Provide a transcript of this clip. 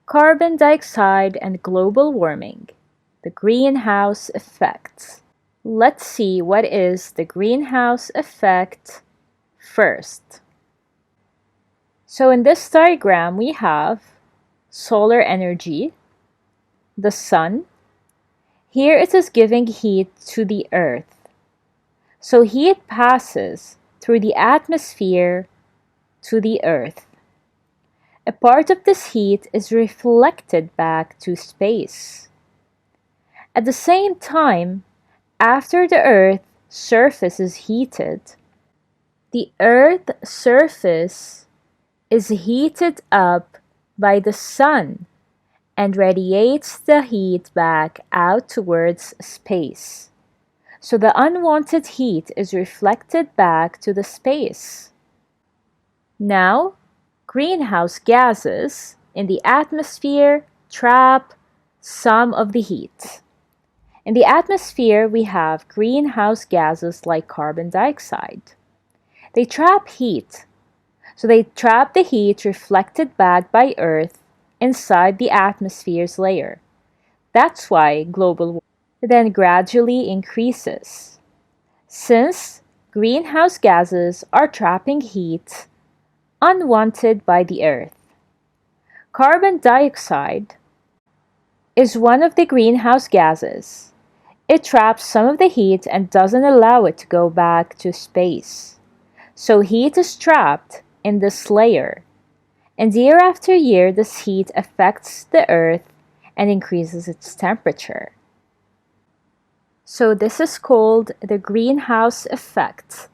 Carbon dioxide and global warming, the greenhouse effect. Let's see what is the greenhouse effect first. So in this diagram we have solar energy, the sun. Here it is giving heat to the earth. So heat passes through the atmosphere to the earth. A part of this heat is reflected back to space. At the same time, after the Earth's surface is heated, the Earth's surface is heated up by the sun and radiates the heat back out towards space. So the unwanted heat is reflected back to the space. Now, greenhouse gases in the atmosphere trap some of the heat. In the atmosphere, we have greenhouse gases like carbon dioxide. They trap heat. So they trap the heat reflected back by Earth inside the atmosphere's layer. That's why global warming then gradually increases. Since greenhouse gases are trapping heat unwanted by the Earth. Carbon dioxide is one of the greenhouse gases. It traps some of the heat and doesn't allow it to go back to space. So heat is trapped in this layer. And year after year, this heat affects the Earth and increases its temperature. So this is called the greenhouse effect.